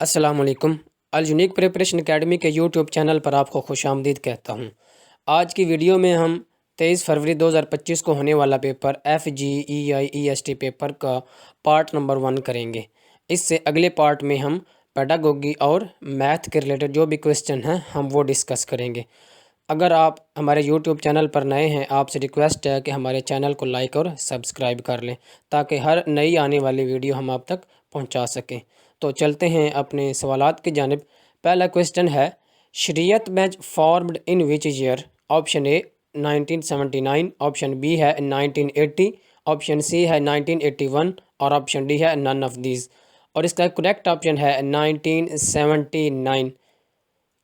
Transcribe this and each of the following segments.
अस्सलाम वालेकुम। अल unique preparation academy के यूट्यूब चैनल पर आपको खुशामदीद कहता हूँ। आज की वीडियो में हम 23 फरवरी 2025 को होने वाला पेपर FGEI पेपर का पार्ट नंबर 1 करेंगे। इससे अगले पार्ट में हम पेडागोगी और मैथ के रिलेटेड जो भी क्वेश्चन हैं हम वो डिस्कस करेंगे। अगर आप हमारे यूट्यूब चैनल पर नए हैं, आपसे रिक्वेस्ट है कि हमारे चैनल को लाइक और सब्सक्राइब कर लें ताकि हर नई आने वाली वीडियो हम आप तक पहुंचा सकें। तो चलते हैं अपने सवालात की जानिब। पहला क्वेश्चन है, शरीयत bench formed in which year? Option A 1979, option B है 1980, ऑप्शन सी है 1981 और ऑप्शन डी है नन ऑफ दीज। और इसका करेक्ट ऑप्शन है 1979।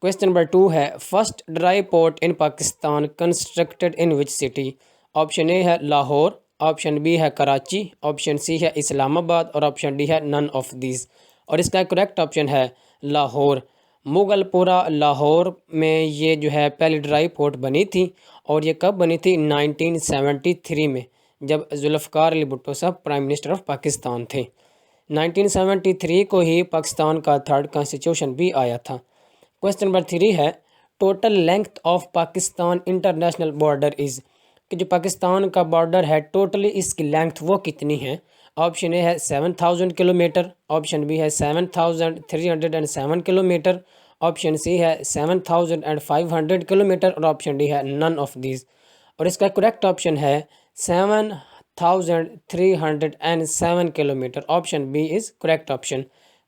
क्वेश्चन नंबर 2 है, first dry port in Pakistan constructed in which city? Option A है लाहौर, ऑप्शन बी है कराची, ऑप्शन सी है इस्लामाबाद और ऑप्शन डी है नन ऑफ दीज। और इसका करेक्ट ऑप्शन है लाहौर। मुगलपुरा लाहौर में ये जो है पहली ड्राई पोर्ट बनी थी और ये कब बनी थी? 1973 में, जब जुल्फ़िकार अली भुट्टो साहब प्राइम मिनिस्टर ऑफ पाकिस्तान थे। 1973 को ही पाकिस्तान का थर्ड कॉन्स्टिट्यूशन भी आया था। क्वेश्चन नंबर 3 है, total length of Pakistan international border is? कि जो पाकिस्तान का बॉर्डर है टोटली इसकी लेंथ वो कितनी है? ऑप्शन ए है 7000 किलोमीटर, ऑप्शन बी है 7307 किलोमीटर, ऑप्शन सी है 7500 किलोमीटर और ऑप्शन डी है नन ऑफ दीज। और इसका करेक्ट ऑप्शन है 7307 किलोमीटर। Option B is correct option.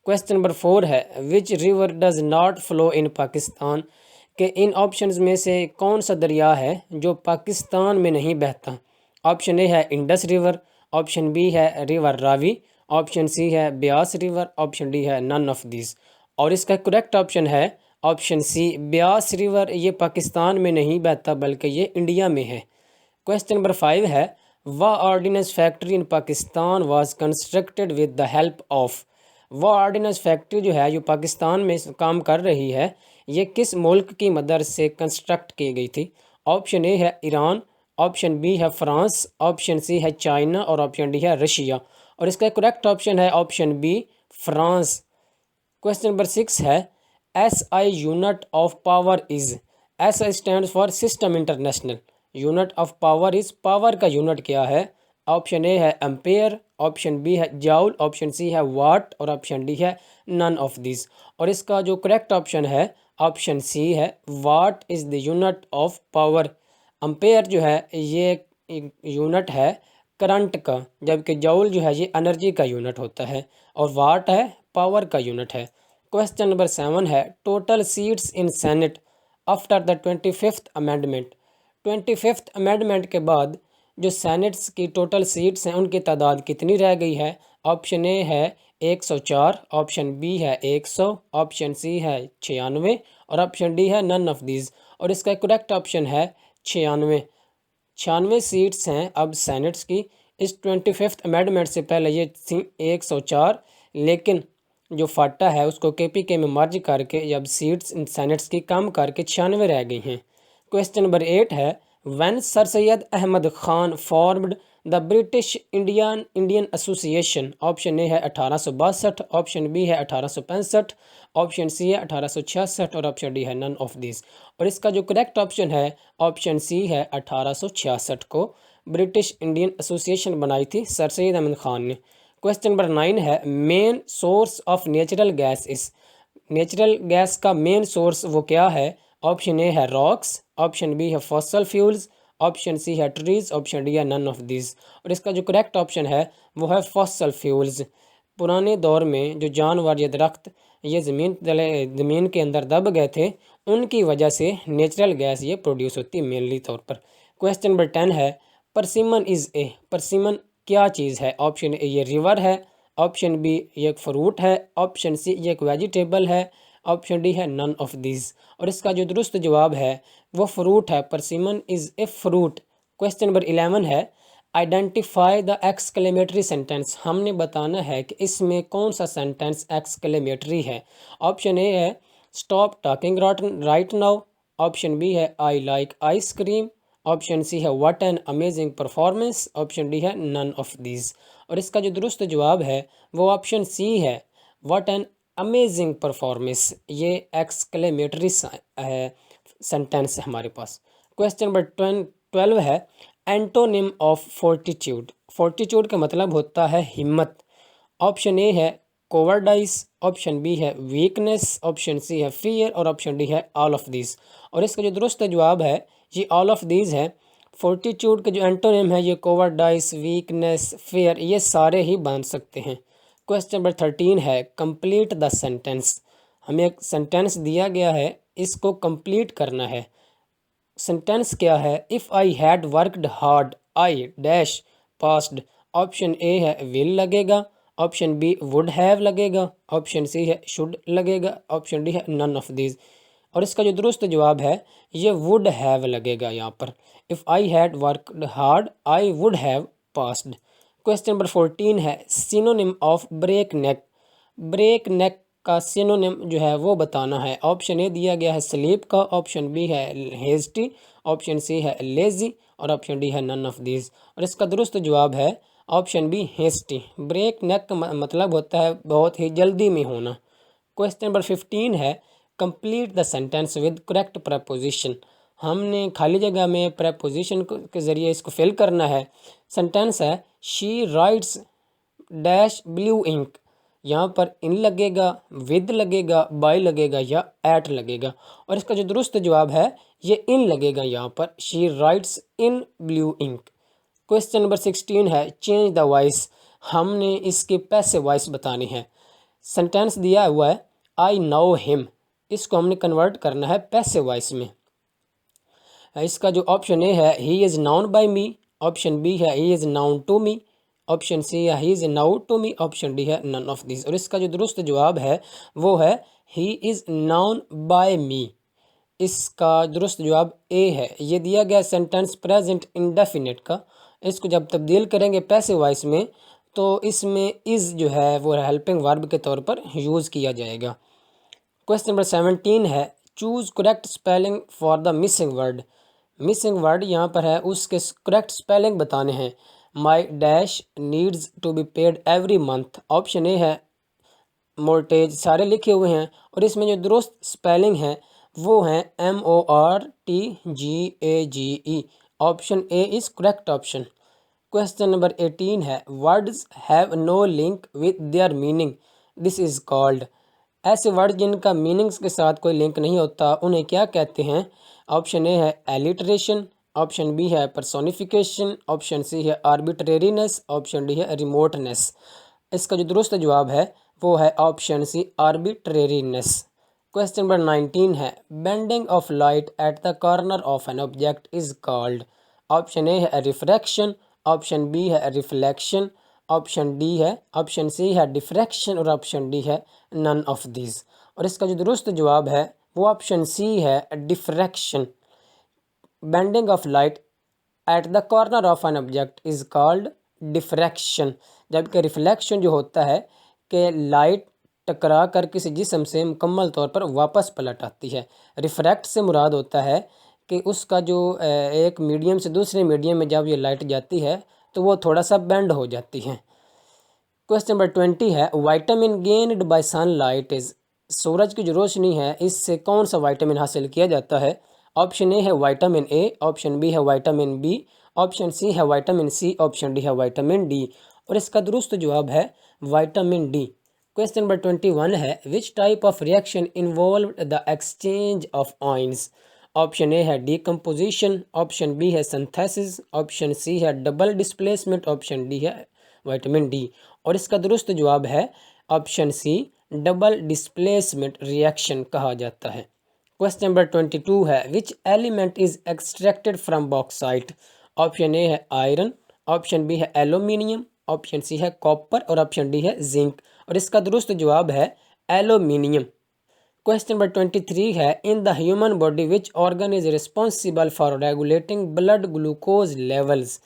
Question number 4 है, which river does not flow in Pakistan? के इन ऑप्शंस में से कौन सा दरिया है जो पाकिस्तान में नहीं बहता? ऑप्शन ए है इंडस रिवर, ऑप्शन बी है रिवर रावी, ऑप्शन सी है ब्यास रिवर, ऑप्शन डी है नन ऑफ दिस। और इसका करेक्ट ऑप्शन है ऑप्शन सी, ब्यास रिवर। ये पाकिस्तान में नहीं बहता बल्कि ये इंडिया में है। क्वेश्चन नंबर 5 है, वा ordnance factory in Pakistan was constructed with the help of? वो ऑर्डिनेंस फैक्ट्री जो है जो पाकिस्तान में काम कर रही है, ये किस मुल्क की मदद से कंस्ट्रक्ट की गई थी? ऑप्शन ए है ईरान, ऑप्शन बी है फ्रांस, ऑप्शन सी है चाइना और ऑप्शन डी है रशिया। और इसका करेक्ट ऑप्शन है option B, France. Question number 6 है, SI unit of power is? SI stands for system international. Unit of power is, power का unit क्या है? ऑप्शन ए है एम्पेयर, ऑप्शन बी है जाउल, ऑप्शन सी है watt और option D है none of this. और इसका जो करेक्ट ऑप्शन है ऑप्शन सी है, what is the unit of power. Ampere जो है ये यूनिट है करंट का, जबकि जाउल जो है ये एनर्जी का यूनिट होता है और वाट है पावर का यूनिट है। क्वेश्चन नंबर 7 है, total seats in senate after the 25th amendment? 25th amendment के बाद जो सेनेट्स की टोटल सीट्स हैं उनकी तादाद कितनी रह गई है? ऑप्शन ए है 104, ऑप्शन बी है 100, ऑप्शन सी है 96 और ऑप्शन डी है नन ऑफ दीज। और इसका करेक्ट ऑप्शन है 96। 96 सीट्स हैं अब सेनेट्स की। इस 25th अमेंडमेंट से पहले ये थी 104, लेकिन जो फाटा है उसको KPK में मर्ज करके अब सीट्स सेनेट्स की कम करके 96 रह गई हैं। क्वेश्चन नंबर 8 है, when sir Syed Ahmad Khan formed the British Indian association? Option A है 1862, ऑप्शन बी है 1865, ऑप्शन सी है 1866 और ऑप्शन डी है नन ऑफ दिस। और इसका जो करेक्ट ऑप्शन है ऑप्शन सी है, 1866 को ब्रिटिश इंडियन एसोसिएशन बनाई थी सर सैयद अहमद खान ने। क्वेश्चन नंबर 9 है, main source of natural gas इस? नेचुरल गैस का मेन सोर्स वो क्या है? ऑप्शन ए है रॉक्स, ऑप्शन बी है फॉसल फ्यूल्स, ऑप्शन सी है ट्रीज, ऑप्शन डी है नन ऑफ दिस। और इसका जो करेक्ट ऑप्शन है वो है फॉसल फ्यूल्स। पुराने दौर में जो जानवर या दरख्त ये ज़मीन के अंदर दब गए थे, उनकी वजह से नेचुरल गैस ये प्रोड्यूस होती है मेनली तौर पर। क्वेश्चन नंबर 10 है, परसिमन इज़ ए? परसिमन क्या चीज़ है? ऑप्शन ए ये रिवर है, ऑप्शन बी ये एक फ्रूट है, ऑप्शन सी ये एक वेजिटेबल है, ऑप्शन डी है नन ऑफ दिस। और इसका जो दुरुस्त जवाब है वो फ्रूट है। Persimmon is a fruit. Question number 11 है, आइडेंटिफाई द एक्सक्लेमेटरी सेंटेंस? हमने बताना है कि इसमें कौन सा सेंटेंस एक्सक्लेमेटरी है। ऑप्शन ए है stop talking right now, option B है I like ice cream, option C है what an amazing performance, option D है नन ऑफ दीज। और इसका जो दुरुस्त जवाब है वो ऑप्शन सी है, व्हाट एन अमेजिंग परफॉर्मेंस, ये एक्सक्लेमेटरी सेंटेंस है हमारे पास। क्वेश्चन नंबर 12 है एंटोनिम ऑफ फोर्टिट्यूड। फोर्टिट्यूड का मतलब होता है हिम्मत। ऑप्शन ए है कोवर्डाइस, ऑप्शन बी है वीकनेस, ऑप्शन सी है फियर और ऑप्शन डी है ऑल ऑफ दीज। और इसका जो दुरुस्त जवाब है ये ऑल ऑफ दीज है। फोर्टिट्यूड के जो एंटोनिम है ये कोवर्डाइस, वीकनेस, फियर, ये सारे ही बन सकते हैं। क्वेश्चन नंबर 13 है कंप्लीट द सेंटेंस। हमें एक सेंटेंस दिया गया है, इसको कंप्लीट करना है। सेंटेंस क्या है? If I had worked hard I dash passed. Option A है विल लगेगा, ऑप्शन बी वुड हैव लगेगा, ऑप्शन सी है शुड लगेगा, ऑप्शन डी है नन ऑफ दीज। और इसका जो दुरुस्त जवाब है ये वुड हैव लगेगा यहाँ पर। If I had worked hard I would have passed. Question number 14 है synonym of break neck. Break neck का सिनोनिम जो है वो बताना है। ऑप्शन ए दिया गया है स्लीप का, ऑप्शन बी है हेस्टी, ऑप्शन सी है लेजी और ऑप्शन डी है नन ऑफ दीज। और इसका दुरुस्त जवाब है option B hasty. Break neck का मतलब होता है बहुत ही जल्दी में होना। क्वेश्चन नंबर 15 है complete the sentence with correct preposition. हमने खाली जगह में प्रपोजिशन के ज़रिए इसको फिल करना है। सेंटेंस है she writes dash blue ink. यहाँ पर इन लगेगा, विद लगेगा, बाय लगेगा या एट लगेगा। और इसका जो दुरुस्त जवाब है ये इन लगेगा यहाँ पर, she writes in blue ink. Question number 16 है चेंज द वॉइस। हमने इसके पैसिव वॉइस बतानी है। सेंटेंस दिया हुआ है आई नो हिम, इसको हमने कन्वर्ट करना है पैसिव वॉइस में। इसका जो ऑप्शन ए है he is known by me, option B है he is known to me, option C है he is now to me, option D है नन ऑफ दिस। और इसका जो दुरुस्त जवाब है वो है he is known by me. इसका दुरुस्त जवाब ए है। ये दिया गया सेंटेंस प्रेजेंट इंडेफिनिट का, इसको जब तब्दील करेंगे पैसिव वॉइस में तो इसमें इज़ जो है वो हेल्पिंग वर्ब के तौर पर यूज़ किया जाएगा। क्वेश्चन नंबर 17 है choose correct spelling for the missing word. Missing word यहाँ पर है, उसके करेक्ट स्पेलिंग बताने हैं। My dash needs to be paid every month. Option A है मोर्टेज, सारे लिखे हुए हैं और इसमें जो दुरुस्त स्पेलिंग है वो है MORTGAGE। Option A is correct option. Question number 18 है words have no link with their meaning, this is called. ऐसे वर्ड जिनका मीनिंग्स के साथ कोई लिंक नहीं होता उन्हें क्या कहते हैं? ऑप्शन ए है एलिटरेशन, ऑप्शन बी है पर्सोनिफिकेशन, ऑप्शन सी है आर्बिट्रेरीनेस, ऑप्शन डी है रिमोटनेस। इसका जो दुरुस्त जवाब है वो है option C arbitrariness. Question number 19 है bending of light at the corner of an object is called. Option A है रिफ्रैक्शन, ऑप्शन बी है रिफ्लेक्शन, ऑप्शन डी है, ऑप्शन सी है डिफ्रैक्शन और ऑप्शन डी है नन ऑफ दिस। और इसका जो दुरुस्त जवाब है वो ऑप्शन सी है diffraction. Bending of light at the corner of an object is called diffraction. जबकि रिफ्लेक्शन जो होता है कि लाइट टकरा कर किसी जिस्म से मुकम्मल तौर पर वापस पलट आती है। रिफ्रैक्ट से मुराद होता है कि उसका जो एक मीडियम से दूसरे मीडियम में जब ये लाइट जाती है तो वो थोड़ा सा बेंड हो जाती है। क्वेश्चन नंबर 20 है vitamin gained by sunlight is. सूरज की जो रोशनी है इससे कौन सा वाइटामिन हासिल किया जाता है? ऑप्शन ए है वाइटामिन ए, ऑप्शन बी है वाइटामिन बी, ऑप्शन सी है वाइटामिन सी, ऑप्शन डी है वाइटामिन डी। और इसका दुरुस्त जवाब है वाइटामिन डी। क्वेश्चन नंबर 21 है which type of reaction involve the exchange of ions. Option A है डीकम्पोजिशन, ऑप्शन बी है सिंथेसिस, ऑप्शन सी है डबल डिस्प्लेसमेंट, ऑप्शन डी है वाइटामिन डी। और इसका दुरुस्त जवाब है option C double displacement reaction कहा जाता है। क्वेश्चन नंबर 22 है which element is extracted from bauxite. Option A है आयरन, ऑप्शन बी है एल्यूमिनियम, ऑप्शन सी है कॉपर और ऑप्शन डी है जिंक। और इसका दुरुस्त जवाब है एल्यूमिनियम। क्वेश्चन नंबर 23 है in the human body which organ is responsible for regulating blood glucose levels.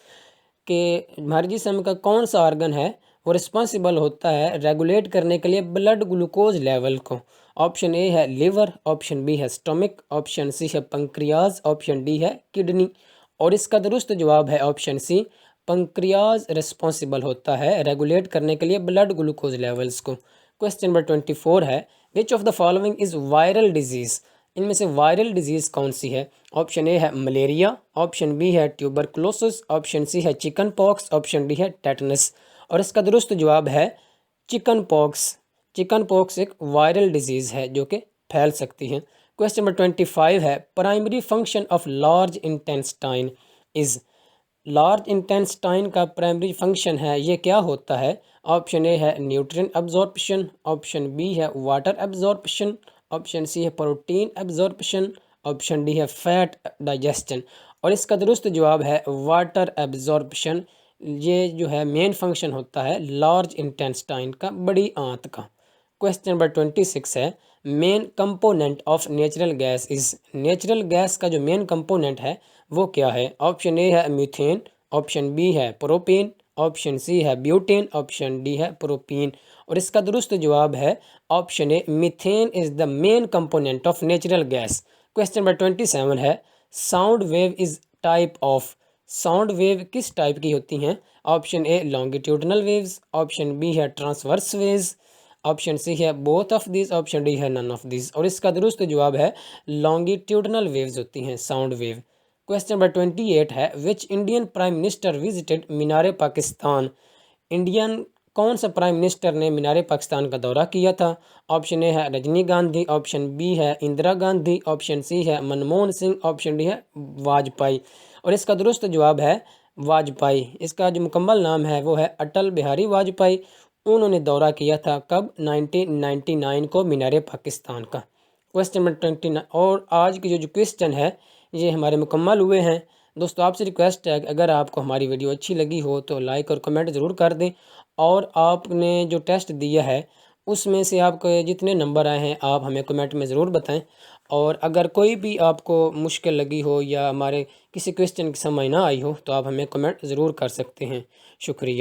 के हमारे जिस्म का कौन सा ऑर्गन है वो रिस्पॉन्सिबल होता है रेगुलेट करने के लिए ब्लड ग्लूकोज लेवल को? ऑप्शन ए है लिवर, ऑप्शन बी है स्टमक, ऑप्शन सी है पंक्रियाज, ऑप्शन डी है किडनी। और इसका दुरुस्त जवाब है ऑप्शन सी पंक्रियाज रिस्पॉन्सिबल होता है रेगुलेट करने के लिए ब्लड ग्लूकोज लेवल्स को। क्वेश्चन नंबर 24 है, which of the following is viral disease, इनमें से वायरल डिजीज़ कौन सी है? ऑप्शन ए है मलेरिया, ऑप्शन बी है ट्यूबरकुलोसिस, ऑप्शन सी है चिकन पॉक्स, ऑप्शन डी है टेटनस। और इसका दुरुस्त जवाब है चिकन पॉक्स। चिकन पॉक्स एक वायरल डिजीज़ है जो कि फैल सकती है। क्वेश्चन नंबर 25 है, primary function of large intestine is, large intestine का प्राइमरी फंक्शन है ये क्या होता है? ऑप्शन ए है न्यूट्रिएंट एब्जॉर्प्शन, ऑप्शन बी है वाटर एब्जॉर्प्शन, ऑप्शन सी है प्रोटीन एब्जॉर्प्शन, ऑप्शन डी है फैट डाइजेशन। और इसका दुरुस्त जवाब है वाटर एब्जॉर्प्शन। ये जो है मेन फंक्शन होता है लार्ज इंटेस्टाइन का, बड़ी आंत का। क्वेश्चन नंबर 26 है, main component of natural gas is, natural gas का जो मेन कंपोनेंट है वो क्या है? ऑप्शन ए है मीथेन, ऑप्शन बी है प्रोपेन, ऑप्शन सी है ब्यूटेन, ऑप्शन डी है प्रोपीन। और इसका दुरुस्त जवाब है option A, methane is the main component of natural gas. Question number 27 है, sound wave is type of, sound wave किस टाइप की होती हैं? Option A longitudinal waves, option B है ट्रांसवर्स वेव्स, ऑप्शन सी है both of this, option D है none of this. और इसका दुरुस्त जवाब है लॉन्गिट्यूडनल वेव्स होती हैं साउंड वेव। क्वेश्चन नंबर 28 है, which Indian prime minister visited Minar Pakistan, Indian कौन सा प्राइम मिनिस्टर ने मीनार पाकिस्तान का दौरा किया था? ऑप्शन ए है रजनी गांधी, ऑप्शन बी है इंदिरा गांधी, ऑप्शन सी है मनमोहन सिंह, ऑप्शन डी है वाजपेयी। और इसका दुरुस्त जवाब है वाजपेयी। इसका जो मुकम्मल नाम है वो है अटल बिहारी वाजपेयी। उन्होंने दौरा किया था कब? 1999 को मीनार पाकिस्तान का। क्वेश्चन नंबर 29 और आज की जो क्वेश्चन है ये हमारे मुकम्मल हुए हैं। दोस्तों आपसे रिक्वेस्ट है कि अगर आपको हमारी वीडियो अच्छी लगी हो तो लाइक और कमेंट ज़रूर कर दें, और आपने जो टेस्ट दिया है उसमें से आपको जितने नंबर आए हैं आप हमें कमेंट में ज़रूर बताएं। और अगर कोई भी आपको मुश्किल लगी हो या हमारे किसी क्वेश्चन की समझ ना आई हो तो आप हमें कमेंट ज़रूर कर सकते हैं। शुक्रिया।